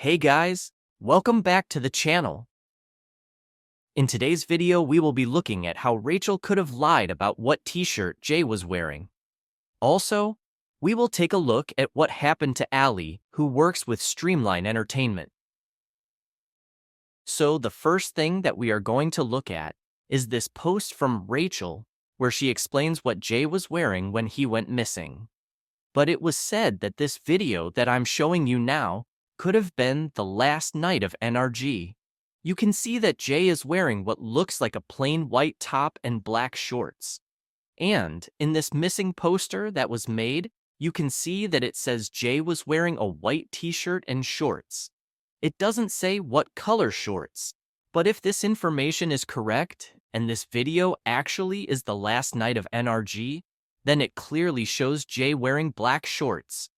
Hey guys, welcome back to the channel. In today's video, we will be looking at how Rachel could have lied about what t-shirt Jay was wearing. Also, we will take a look at what happened to Allie, who works with Streamline Entertainment. So the first thing that we are going to look at is this post from Rachel, where she explains what Jay was wearing when he went missing. But it was said that this video that I'm showing you now could have been the last night of NRG. You can see that Jay is wearing what looks like a plain white top and black shorts. And in this missing poster that was made, you can see that it says Jay was wearing a white t-shirt and shorts. It doesn't say what color shorts, but if this information is correct, and this video actually is the last night of NRG, then it clearly shows Jay wearing black shorts.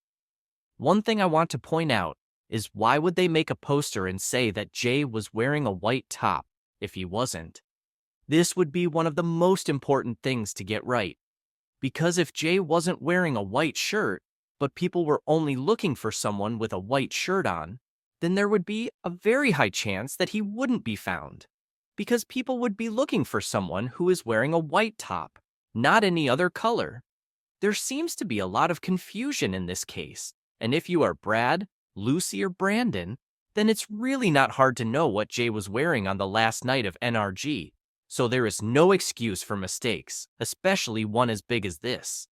One thing I want to point out is why would they make a poster and say that Jay was wearing a white top if he wasn't? This would be one of the most important things to get right. Because if Jay wasn't wearing a white shirt, but people were only looking for someone with a white shirt on, then there would be a very high chance that he wouldn't be found. Because people would be looking for someone who is wearing a white top, not any other color. There seems to be a lot of confusion in this case, and if you are Brad, Lucy, or Brandon, then it's really not hard to know what Jay was wearing on the last night of NRG, so there is no excuse for mistakes, especially one as big as this.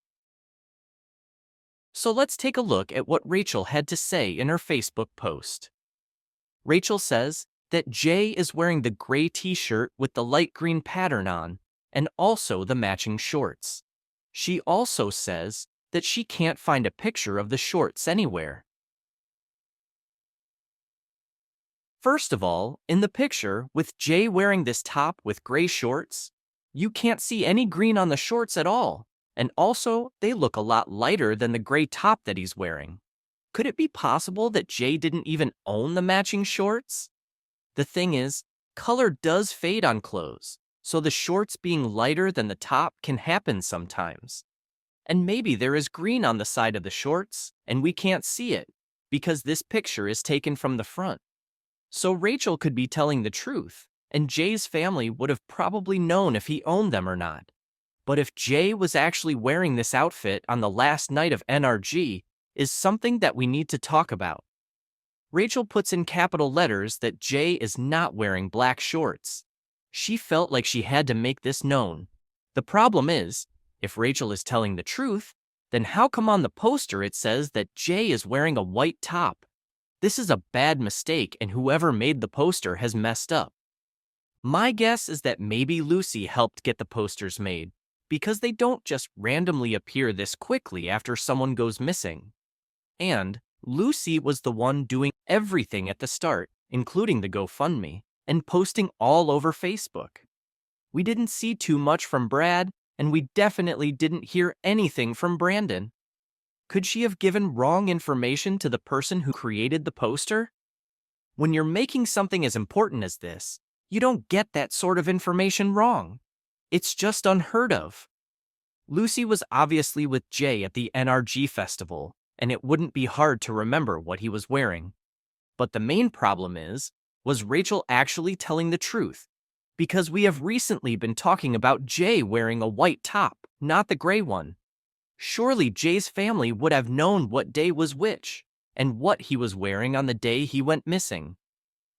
So let's take a look at what Rachel had to say in her Facebook post. Rachel says that Jay is wearing the gray t-shirt with the light green pattern on, and also the matching shorts. She also says that she can't find a picture of the shorts anywhere. First of all, in the picture, with Jay wearing this top with gray shorts, you can't see any green on the shorts at all, and also they look a lot lighter than the gray top that he's wearing. Could it be possible that Jay didn't even own the matching shorts? The thing is, color does fade on clothes, so the shorts being lighter than the top can happen sometimes. And maybe there is green on the side of the shorts, and we can't see it, because this picture is taken from the front. So Rachel could be telling the truth, and Jay's family would have probably known if he owned them or not. But if Jay was actually wearing this outfit on the last night of NRG, is something that we need to talk about. Rachel puts in capital letters that Jay is not wearing black shorts. She felt like she had to make this known. The problem is, if Rachel is telling the truth, then how come on the poster it says that Jay is wearing a white top? This is a bad mistake, and whoever made the poster has messed up. My guess is that maybe Lucy helped get the posters made, because they don't just randomly appear this quickly after someone goes missing. And Lucy was the one doing everything at the start, including the GoFundMe, and posting all over Facebook. We didn't see too much from Brad, and we definitely didn't hear anything from Brandon. Could she have given wrong information to the person who created the poster? When you're making something as important as this, you don't get that sort of information wrong. It's just unheard of. Lucy was obviously with Jay at the NRG festival, and it wouldn't be hard to remember what he was wearing. But the main problem is, was Rachel actually telling the truth? Because we have recently been talking about Jay wearing a white top, not the gray one. Surely Jay's family would have known what day was which, and what he was wearing on the day he went missing.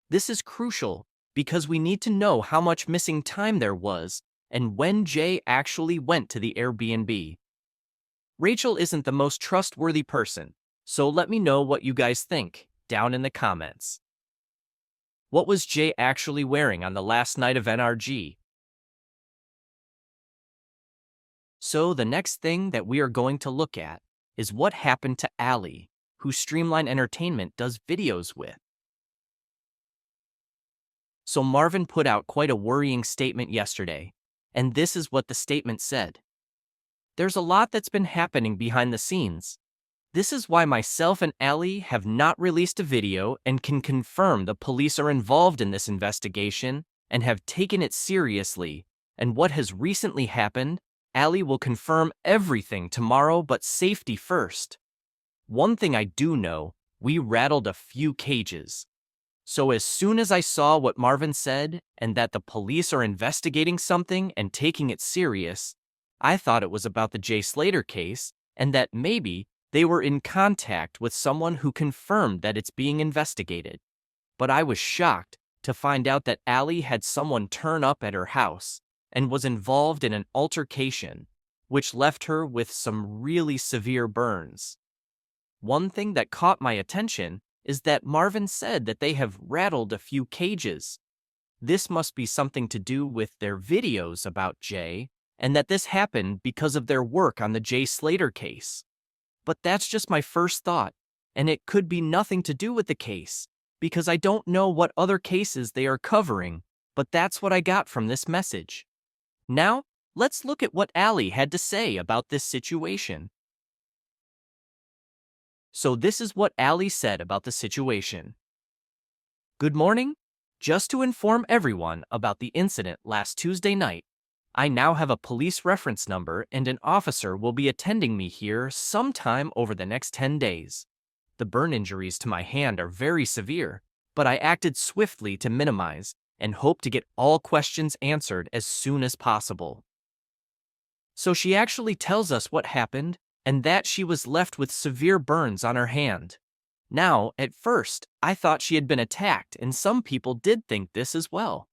This is crucial, because we need to know how much missing time there was, and when Jay actually went to the Airbnb. Rachel isn't the most trustworthy person, so let me know what you guys think, down in the comments. What was Jay actually wearing on the last night of NRG? So the next thing that we are going to look at is what happened to Allie, who Streamline Entertainment does videos with. So Marvin put out quite a worrying statement yesterday, and this is what the statement said. There's a lot that's been happening behind the scenes. This is why myself and Allie have not released a video and can confirm the police are involved in this investigation and have taken it seriously, and what has recently happened, Allie will confirm everything tomorrow, but safety first. One thing I do know We rattled a few cages. So as soon as I saw what Marvin said and that the police are investigating something and taking it serious, I thought it was about the Jay Slater case and that maybe they were in contact with someone who confirmed that it's being investigated. But I was shocked to find out that Allie had someone turn up at her house and was involved in an altercation, which left her with some really severe burns. One thing that caught my attention is that Marvin said that they have rattled a few cages. This must be something to do with their videos about Jay, and that this happened because of their work on the Jay Slater case. But that's just my first thought, and it could be nothing to do with the case, because I don't know what other cases they are covering, but that's what I got from this message. Now, let's look at what Allie had to say about this situation. So this is what Allie said about the situation. Good morning. Just to inform everyone about the incident last Tuesday night, I now have a police reference number and an officer will be attending me here sometime over the next 10 days. The burn injuries to my hand are very severe, but I acted swiftly to minimize and hope to get all questions answered as soon as possible. So she actually tells us what happened and that she was left with severe burns on her hand. Now, at first, I thought she had been attacked, and some people did think this as well.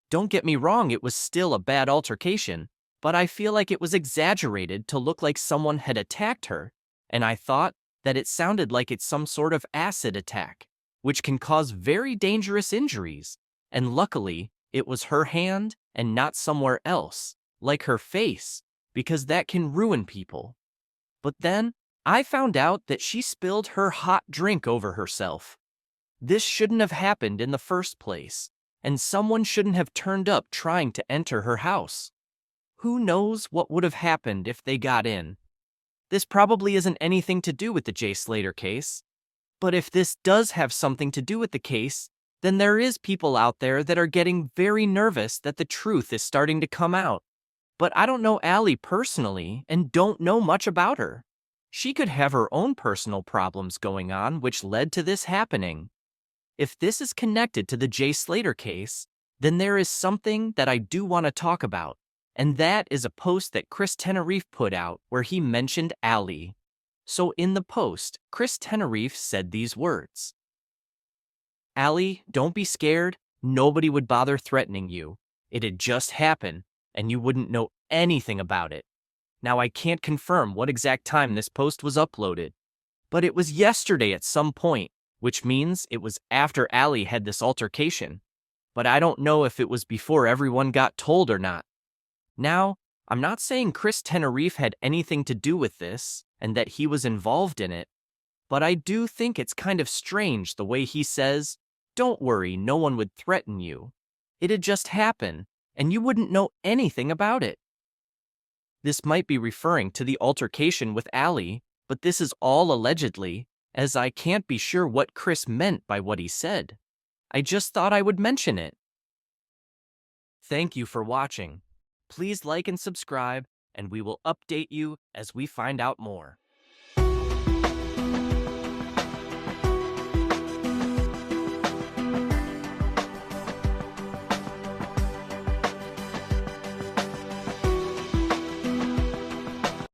Don't get me wrong, it was still a bad altercation, but I feel like it was exaggerated to look like someone had attacked her, and I thought that it sounded like it's some sort of acid attack, which can cause very dangerous injuries, and luckily, it was her hand and not somewhere else, like her face, because that can ruin people. But then, I found out that she spilled her hot drink over herself. This shouldn't have happened in the first place, and someone shouldn't have turned up trying to enter her house. Who knows what would have happened if they got in? This probably isn't anything to do with the Jay Slater case. But if this does have something to do with the case, then there is people out there that are getting very nervous that the truth is starting to come out. But I don't know Allie personally and don't know much about her. She could have her own personal problems going on which led to this happening. If this is connected to the Jay Slater case, then there is something that I do want to talk about, and that is a post that Chris Tenerife put out where he mentioned Allie. So in the post, Chris Tenerife said these words. Allie, don't be scared. Nobody would bother threatening you. It'd just happen, and you wouldn't know anything about it. Now I can't confirm what exact time this post was uploaded, but it was yesterday at some point, which means it was after Allie had this altercation. But I don't know if it was before everyone got told or not. Now, I'm not saying Chris Tenerife had anything to do with this and that he was involved in it, but I do think it's kind of strange the way he says, "Don't worry, no one would threaten you. It'd just happen, and you wouldn't know anything about it." This might be referring to the altercation with Allie, but this is all allegedly, as I can't be sure what Chris meant by what he said. I just thought I would mention it. Thank you for watching. Please like and subscribe, and we will update you as we find out more.